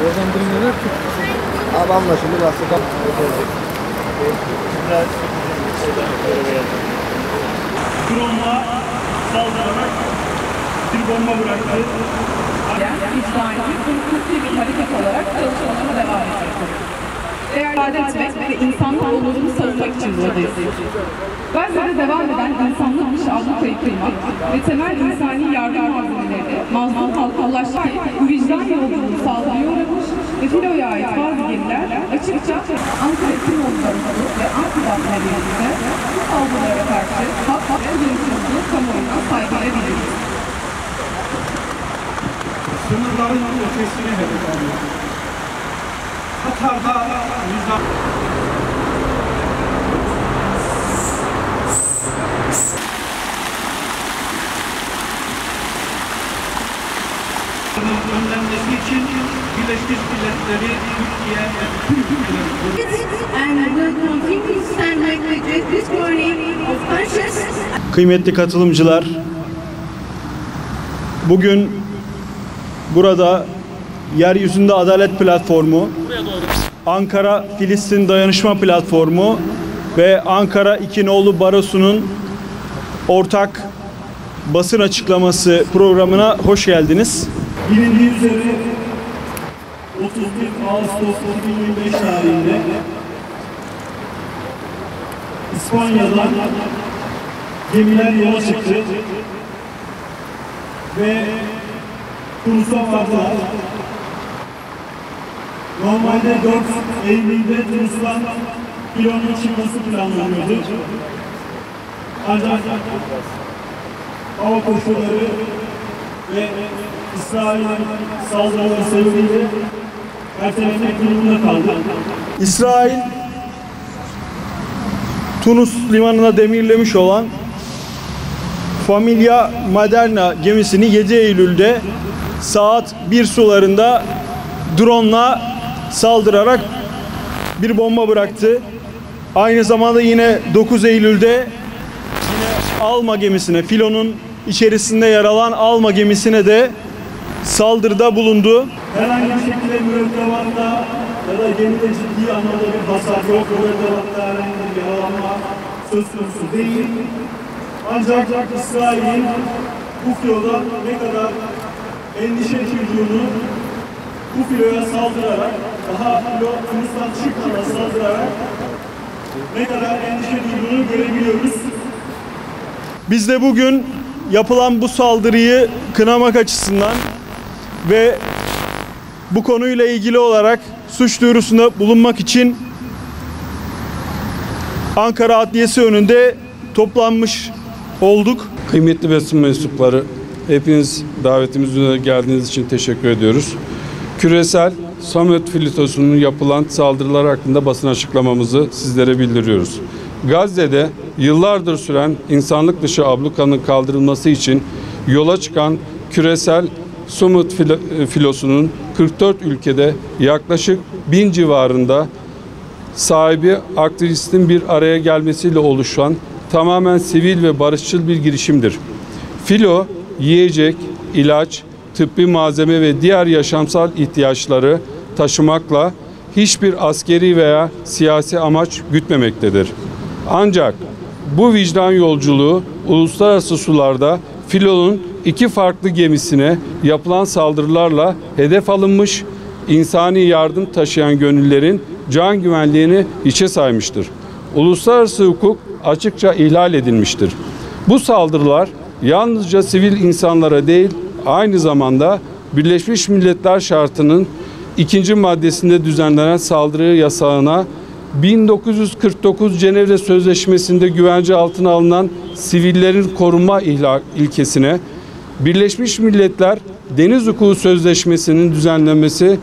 Oradan birimleri tut. Abi anlaşıldı. Bahsedelim. Drone'la saldırarak bir bomba bıraktı. İtfaiye konstruktif bir hareket olarak çalışmalarına devam edecek. Değerli etmek ve insanlık onurunu savunmak için buradayız. Gazze'de devam eden insanlık dışı ablukayı kırmak ve temel insani yardım malzemeleri mazlum halka ulaşmak bu vicdan yolculuğu saldırıya uğramış ve filoya ait bazı gemiler açıkça Ankara Timoğlu'nun ve Ankara'yla birlikte bu saldırılara karşı hak ve dönüşümlü kamuoyuna saygıyla biliriz. Sınırların ötesine hedef alıyor. Katar'da vicdan... önlenmesi için Birleşmiş Milletleri, Türkiye ve tüm ülkeler Kıymetli katılımcılar, bugün burada Yeryüzünde Adalet Platformu, Ankara Filistin Dayanışma Platformu ve Ankara İki Nolu Barosu'nun ortak basın açıklaması programına hoş geldiniz. Bilindiği üzere 31 Ağustos 2025 tarihinde İspanya'dan gemiler yola çıktı ve Tunus'a vardılar. Normalde 4 Eylül'de Tunus'tan filonun çıkması planlanıyordu. Ancak hava koşulları ve İsrail'in saldırıları sebebiyle ertelenmek durumunda kaldı. İsrail, Tunus limanına demirlemiş olan Familia Maderna gemisini 7 Eylül'de saat 1 sularında drone'la saldırarak bir bomba bıraktı. Aynı zamanda yine 9 Eylül'de yine Alma gemisine, filonun içerisinde yer alan Alma gemisine de saldırıda bulundu. Herhangi bir şekilde mürettebatta ya da gemide ciddi anlamda bir hasar yok. Mürettebatta herhangi bir yaralanma söz konusu değil. Ancak İsrail'in bu filodan ne kadar endişe duyduğunu bu filoya saldırarak, daha filo Tunus'tan çıkmadan saldırarak ne kadar endişe duyduğunu görebiliyoruz. Biz de bugün yapılan bu saldırıyı kınamak açısından ve bu konuyla ilgili olarak suç duyurusunda bulunmak için Ankara Adliyesi önünde toplanmış olduk. Kıymetli basın mensupları, hepiniz davetimize geldiğiniz için teşekkür ediyoruz. Küresel Samut filosunun yapılan saldırılar hakkında basın açıklamamızı sizlere bildiriyoruz. Gazze'de yıllardır süren insanlık dışı ablukanın kaldırılması için yola çıkan küresel Samut filosunun 44 ülkede yaklaşık 1000 civarında sahibi aktivistin bir araya gelmesiyle oluşan tamamen sivil ve barışçıl bir girişimdir. Filo, yiyecek, ilaç, tıbbi malzeme ve diğer yaşamsal ihtiyaçları taşımakla hiçbir askeri veya siyasi amaç gütmemektedir. Ancak bu vicdan yolculuğu uluslararası sularda Filo'nun 2 farklı gemisine yapılan saldırılarla hedef alınmış, insani yardım taşıyan gönüllerin can güvenliğini hiçe saymıştır. Uluslararası hukuk açıkça ihlal edilmiştir. Bu saldırılar yalnızca sivil insanlara değil, aynı zamanda Birleşmiş Milletler Şartı'nın 2. maddesinde düzenlenen saldırı yasağına, 1949 Cenevre Sözleşmesi'nde güvence altına alınan sivillerin korunma ilkesine, Birleşmiş Milletler Deniz Hukuku Sözleşmesi'nin düzenlenmesi,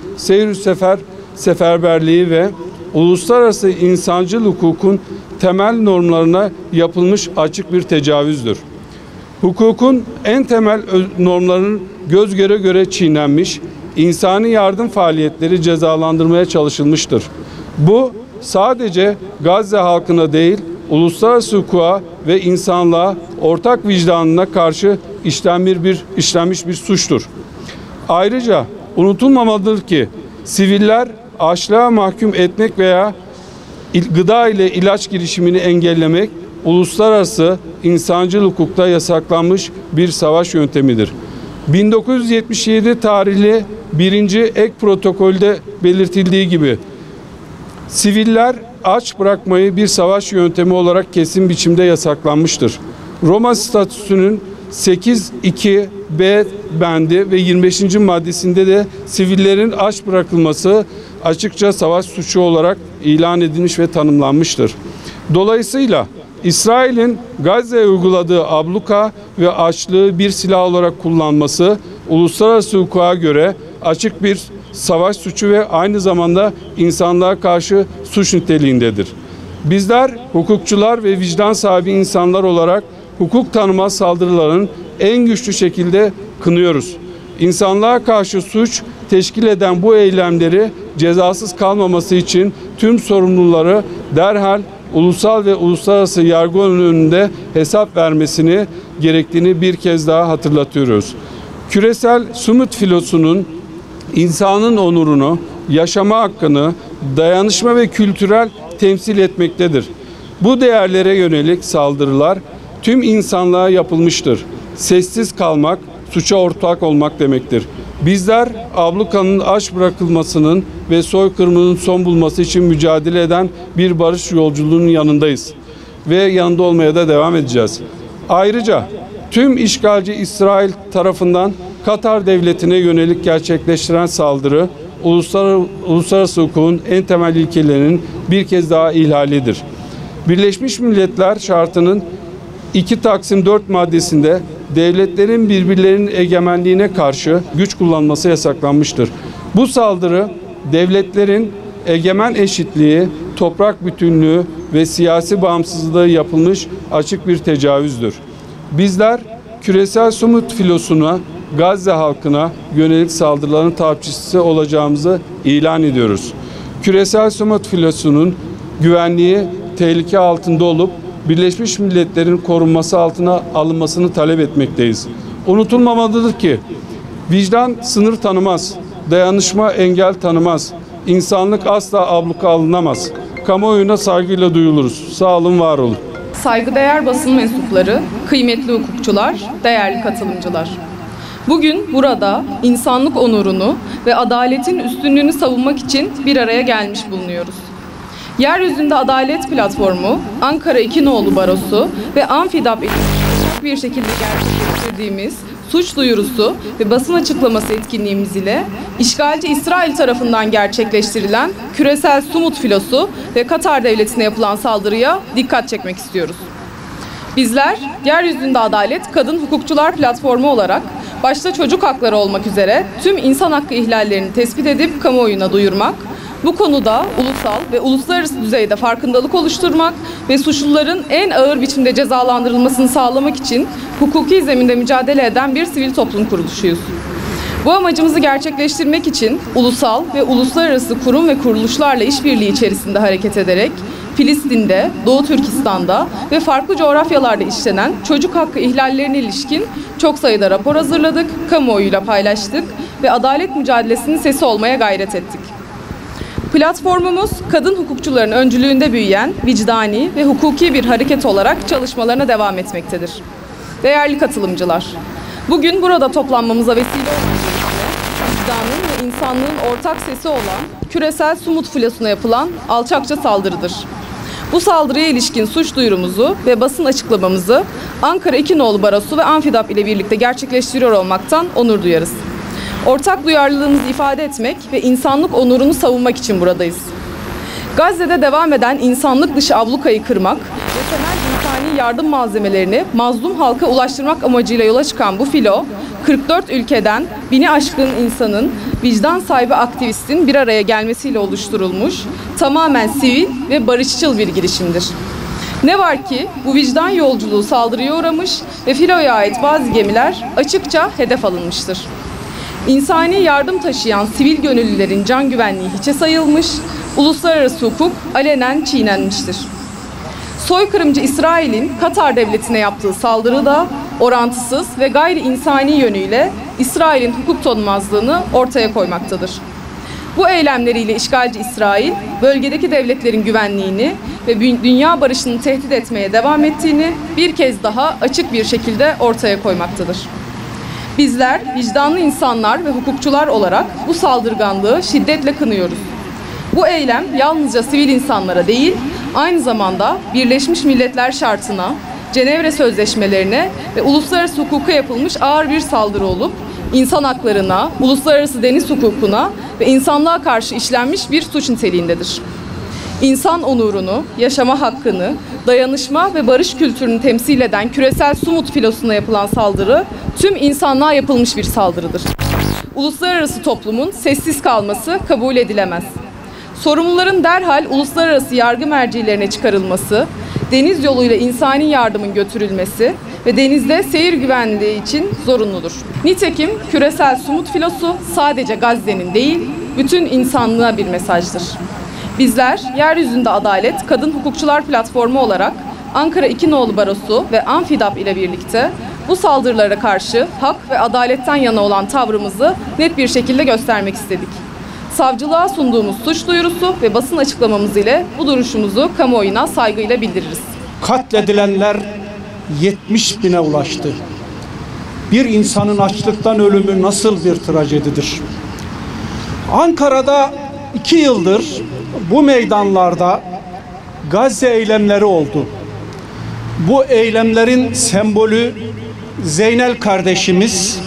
seferberliği ve uluslararası insancıl hukukun temel normlarına yapılmış açık bir tecavüzdür. Hukukun en temel normlarının göz göre göre çiğnenmiş, insani yardım faaliyetleri cezalandırmaya çalışılmıştır. Bu sadece Gazze halkına değil, uluslararası hukuka ve insanlığa ortak vicdanına karşı işlenmiş bir suçtur. Ayrıca unutulmamalıdır ki Siviller açlığa mahkum etmek veya gıda ile ilaç girişimini engellemek uluslararası insancıl hukukta yasaklanmış bir savaş yöntemidir. 1977 tarihli 1. ek protokolde belirtildiği gibi siviller aç bırakmayı bir savaş yöntemi olarak kesin biçimde yasaklanmıştır. Roma Statüsü'nün 8.2b bendi ve 25. maddesinde de sivillerin aç bırakılması açıkça savaş suçu olarak ilan edilmiş ve tanımlanmıştır. Dolayısıyla İsrail'in Gazze'ye uyguladığı abluka ve açlığı bir silah olarak kullanması uluslararası hukuka göre açık bir savaş suçu ve aynı zamanda insanlığa karşı suç niteliğindedir. Bizler hukukçular ve vicdan sahibi insanlar olarak hukuk tanımaz saldırıların en güçlü şekilde kınıyoruz. İnsanlığa karşı suç teşkil eden bu eylemleri cezasız kalmaması için tüm sorumluları derhal ulusal ve uluslararası yargı önünde hesap vermesini gerektiğini bir kez daha hatırlatıyoruz. Küresel sumut filosunun insanın onurunu, yaşama hakkını, dayanışma ve kültürel temsil etmektedir. Bu değerlere yönelik saldırılar tüm insanlığa yapılmıştır. Sessiz kalmak, suça ortak olmak demektir. Bizler ablukanın aç bırakılmasının ve soykırımının son bulması için mücadele eden bir barış yolculuğunun yanındayız. Ve yanında olmaya da devam edeceğiz. Ayrıca tüm işgalci İsrail tarafından Katar devletine yönelik gerçekleştiren saldırı uluslararası hukukun en temel ilkelerinin bir kez daha ihlalidir. Birleşmiş Milletler Şartı'nın 2-4 maddesinde devletlerin birbirlerinin egemenliğine karşı güç kullanması yasaklanmıştır. Bu saldırı devletlerin egemen eşitliği, toprak bütünlüğü ve siyasi bağımsızlığı yapılmış açık bir tecavüzdür. Bizler küresel sumut filosuna, Gazze halkına yönelik saldırıların takipçisi olacağımızı ilan ediyoruz. Küresel sumut filosunun güvenliği tehlike altında olup Birleşmiş Milletler'in korunması altına alınmasını talep etmekteyiz. Unutulmamalıdır ki vicdan sınır tanımaz, dayanışma engel tanımaz, insanlık asla abluka alınamaz. Kamuoyuna saygıyla duyuluruz. Sağ olun, var olun. Saygıdeğer basın mensupları, kıymetli hukukçular, değerli katılımcılar. Bugün burada insanlık onurunu ve adaletin üstünlüğünü savunmak için bir araya gelmiş bulunuyoruz. Yeryüzünde Adalet Platformu, Ankara 2 Nolu Barosu ve Amfidap ile bir şekilde gerçekleştirdiğimiz suç duyurusu ve basın açıklaması etkinliğimiz ile işgalci İsrail tarafından gerçekleştirilen küresel sumut filosu ve Katar devletine yapılan saldırıya dikkat çekmek istiyoruz. Bizler Yeryüzünde Adalet Kadın Hukukçular Platformu olarak başta çocuk hakları olmak üzere tüm insan hakkı ihlallerini tespit edip kamuoyuna duyurmak, bu konuda ulusal ve uluslararası düzeyde farkındalık oluşturmak ve suçluların en ağır biçimde cezalandırılmasını sağlamak için hukuki zeminde mücadele eden bir sivil toplum kuruluşuyuz. Bu amacımızı gerçekleştirmek için ulusal ve uluslararası kurum ve kuruluşlarla işbirliği içerisinde hareket ederek Filistin'de, Doğu Türkistan'da ve farklı coğrafyalarda işlenen çocuk hakkı ihlallerine ilişkin çok sayıda rapor hazırladık, kamuoyuyla paylaştık ve adalet mücadelesinin sesi olmaya gayret ettik. Platformumuz, kadın hukukçuların öncülüğünde büyüyen, vicdani ve hukuki bir hareket olarak çalışmalarına devam etmektedir. Değerli katılımcılar, bugün burada toplanmamıza vesile olan vicdanın ve insanlığın ortak sesi olan küresel sumut filosuna yapılan alçakça saldırıdır. Bu saldırıya ilişkin suç duyurumuzu ve basın açıklamamızı Ankara 2 Nolu Barosu ve Amfidap ile birlikte gerçekleştiriyor olmaktan onur duyarız. Ortak duyarlılığımızı ifade etmek ve insanlık onurunu savunmak için buradayız. Gazze'de devam eden insanlık dışı ablukayı kırmak ve temel insani yardım malzemelerini mazlum halka ulaştırmak amacıyla yola çıkan bu filo, 44 ülkeden 1000'i aşkın insanın, vicdan sahibi aktivistin bir araya gelmesiyle oluşturulmuş, tamamen sivil ve barışçıl bir girişimdir. Ne var ki bu vicdan yolculuğu saldırıya uğramış ve filoya ait bazı gemiler açıkça hedef alınmıştır. İnsani yardım taşıyan sivil gönüllülerin can güvenliği hiçe sayılmış, uluslararası hukuk alenen çiğnenmiştir. Soykırımcı İsrail'in Katar devletine yaptığı saldırı da orantısız ve gayri insani yönüyle İsrail'in hukuk tanımazlığını ortaya koymaktadır. Bu eylemleriyle işgalci İsrail, bölgedeki devletlerin güvenliğini ve dünya barışını tehdit etmeye devam ettiğini bir kez daha açık bir şekilde ortaya koymaktadır. Bizler vicdanlı insanlar ve hukukçular olarak bu saldırganlığı şiddetle kınıyoruz. Bu eylem yalnızca sivil insanlara değil, aynı zamanda Birleşmiş Milletler Şartı'na, Cenevre Sözleşmelerine ve uluslararası hukuka yapılmış ağır bir saldırı olup, insan haklarına, uluslararası deniz hukukuna ve insanlığa karşı işlenmiş bir suç niteliğindedir. İnsan onurunu, yaşama hakkını, dayanışma ve barış kültürünü temsil eden küresel Sumut filosuna yapılan saldırı, tüm insanlığa yapılmış bir saldırıdır. Uluslararası toplumun sessiz kalması kabul edilemez. Sorumluların derhal uluslararası yargı mercilerine çıkarılması, deniz yoluyla insani yardımın götürülmesi ve denizde seyir güvenliği için zorunludur. Nitekim küresel Sumut filosu sadece Gazze'nin değil, bütün insanlığa bir mesajdır. Bizler Yeryüzünde Adalet Kadın Hukukçular Platformu olarak Ankara 2 Nolu Barosu ve Anfidap ile birlikte bu saldırılara karşı hak ve adaletten yana olan tavrımızı net bir şekilde göstermek istedik. Savcılığa sunduğumuz suç duyurusu ve basın açıklamamız ile bu duruşumuzu kamuoyuna saygıyla bildiririz. Katledilenler 70 bine ulaştı. Bir insanın açlıktan ölümü nasıl bir trajedidir? Ankara'da 2 yıldır bu meydanlarda Gazze eylemleri oldu. Bu eylemlerin sembolü Zeynel kardeşimiz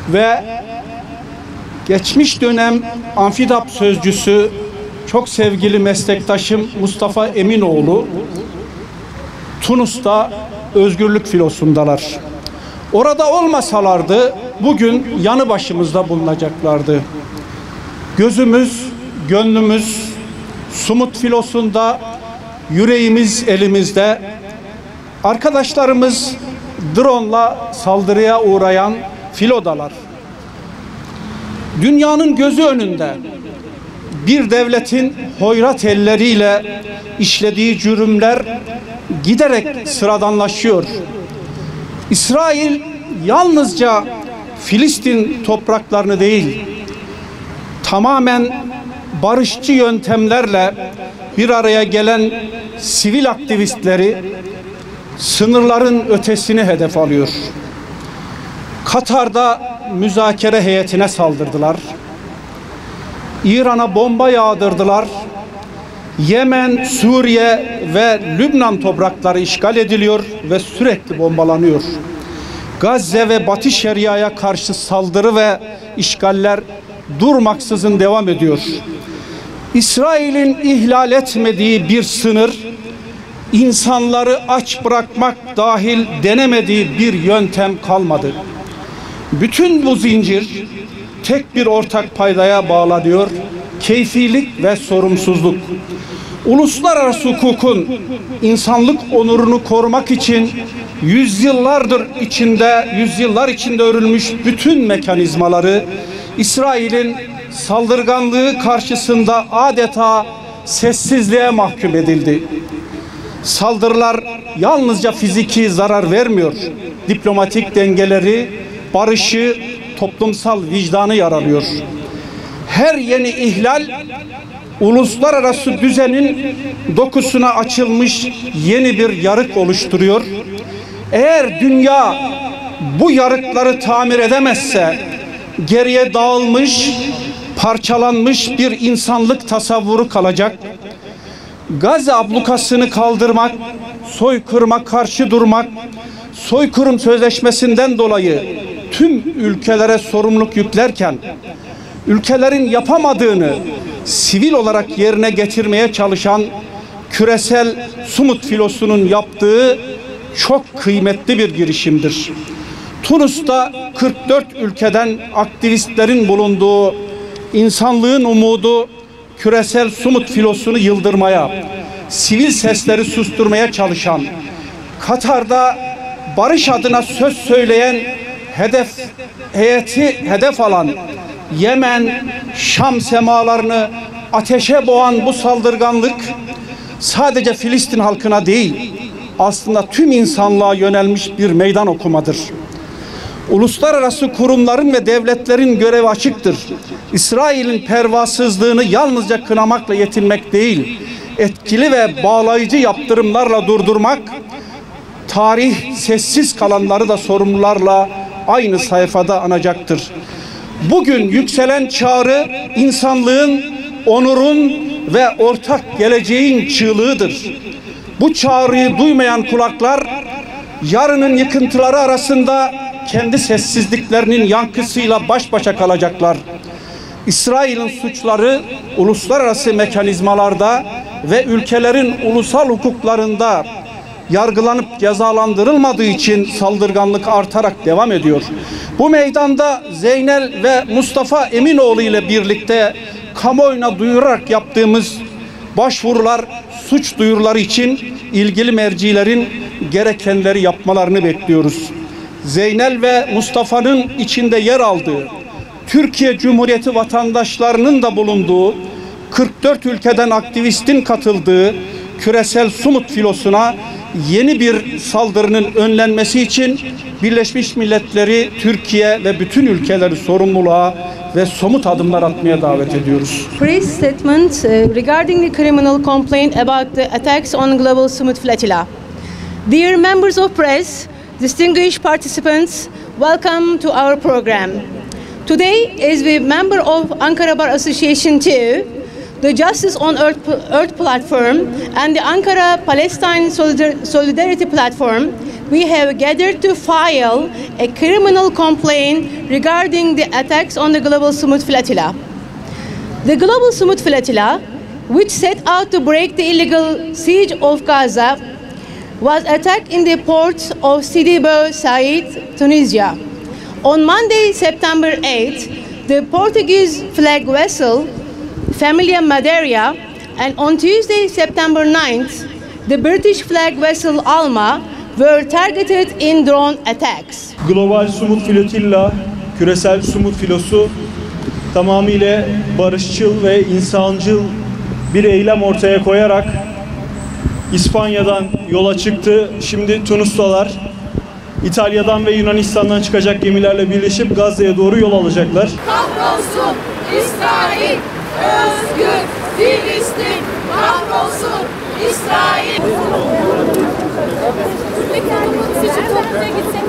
ve geçmiş dönem Anfidap sözcüsü çok sevgili meslektaşım Mustafa Eminoğlu Tunus'ta özgürlük filosundalar. Orada olmasalardı bugün yanı başımızda bulunacaklardı. Gözümüz, gönlümüz Sumut filosunda, yüreğimiz elimizde. Arkadaşlarımız drone'la saldırıya uğrayan filodalar. Dünyanın gözü önünde bir devletin hoyrat elleriyle işlediği cürümler giderek sıradanlaşıyor. İsrail yalnızca Filistin topraklarını değil, tamamen barışçı yöntemlerle bir araya gelen sivil aktivistleri sınırların ötesini hedef alıyor. Katar'da müzakere heyetine saldırdılar. İran'a bomba yağdırdılar. Yemen, Suriye ve Lübnan toprakları işgal ediliyor ve sürekli bombalanıyor. Gazze ve Batı Şeria'ya karşı saldırı ve işgaller durmaksızın devam ediyor. İsrail'in ihlal etmediği bir sınır, insanları aç bırakmak dahil denemediği bir yöntem kalmadı. Bütün bu zincir tek bir ortak paydaya bağlanıyor: keyfilik ve sorumsuzluk. Uluslararası hukukun insanlık onurunu korumak için yüzyıllar içinde örülmüş bütün mekanizmaları İsrail'in saldırganlığı karşısında adeta sessizliğe mahkum edildi. Saldırılar yalnızca fiziki zarar vermiyor, diplomatik dengeleri, barışı, toplumsal vicdanı yaralıyor. Her yeni ihlal uluslararası düzenin dokusuna açılmış yeni bir yarık oluşturuyor. Eğer dünya bu yarıkları tamir edemezse geriye dağılmış, parçalanmış bir insanlık tasavvuru kalacak. Gazze ablukasını kaldırmak, soykırıma karşı durmak, soykırım sözleşmesinden dolayı tüm ülkelere sorumluluk yüklerken ülkelerin yapamadığını sivil olarak yerine getirmeye çalışan küresel Sumut filosunun yaptığı çok kıymetli bir girişimdir. Tunus'ta 44 ülkeden aktivistlerin bulunduğu insanlığın umudu küresel Sumut filosunu yıldırmaya, sivil sesleri susturmaya çalışan, Katar'da barış adına söz söyleyen heyeti hedef alan, Yemen, Şam semalarını ateşe boğan bu saldırganlık sadece Filistin halkına değil, aslında tüm insanlığa yönelmiş bir meydan okumadır. Uluslararası kurumların ve devletlerin görevi açıktır. İsrail'in pervasızlığını yalnızca kınamakla yetinmek değil, etkili ve bağlayıcı yaptırımlarla durdurmak, tarih sessiz kalanları da sorumlularla aynı sayfada anacaktır. Bugün yükselen çağrı insanlığın, onurun ve ortak geleceğin çığlığıdır. Bu çağrıyı duymayan kulaklar yarının yıkıntıları arasında kendi sessizliklerinin yankısıyla baş başa kalacaklar. İsrail'in suçları uluslararası mekanizmalarda ve ülkelerin ulusal hukuklarında yargılanıp cezalandırılmadığı için saldırganlık artarak devam ediyor. Bu meydanda Zeynel ve Mustafa Eminoğlu ile birlikte kamuoyuna duyurarak yaptığımız başvurular, suç duyuruları için ilgili mercilerin gerekenleri yapmalarını bekliyoruz. Zeynel ve Mustafa'nın içinde yer aldığı, Türkiye Cumhuriyeti vatandaşlarının da bulunduğu, 44 ülkeden aktivistin katıldığı küresel Sumut filosuna yeni bir saldırının önlenmesi için Birleşmiş Milletleri, Türkiye ve bütün ülkeleri sorumluluğa ve somut adımlar atmaya davet ediyoruz. Press statement regarding the criminal complaint about the attacks on Global Sumut Flotilla. Dear members of press, distinguished participants, welcome to our program. Today, as a member of Ankara Bar Association 2, the Justice on Earth platform and the Ankara Palestine Solidarity platform, we have gathered to file a criminal complaint regarding the attacks on the Global Sumut Flotilla. The Global Sumut Flotilla, which set out to break the illegal siege of Gaza, was attacked in the port of Sidi Bou Said, Tunisia. On Monday, September 8th, the Portuguese flag vessel Familia Madeira, and on Tuesday, September 9th, the British flag vessel Alma were targeted in drone attacks. Global Sumut Flotilla, küresel Sumut filosu tamamıyla barışçıl ve insancıl bir eylem ortaya koyarak İspanya'dan yola çıktı. Şimdi Tunus'talar. İtalya'dan ve Yunanistan'dan çıkacak gemilerle birleşip Gazze'ye doğru yol alacaklar. Kahrolsun İsrail, özgür Filistin, kahrolsun İsrail. Peki, seçim topluluğuna gitsek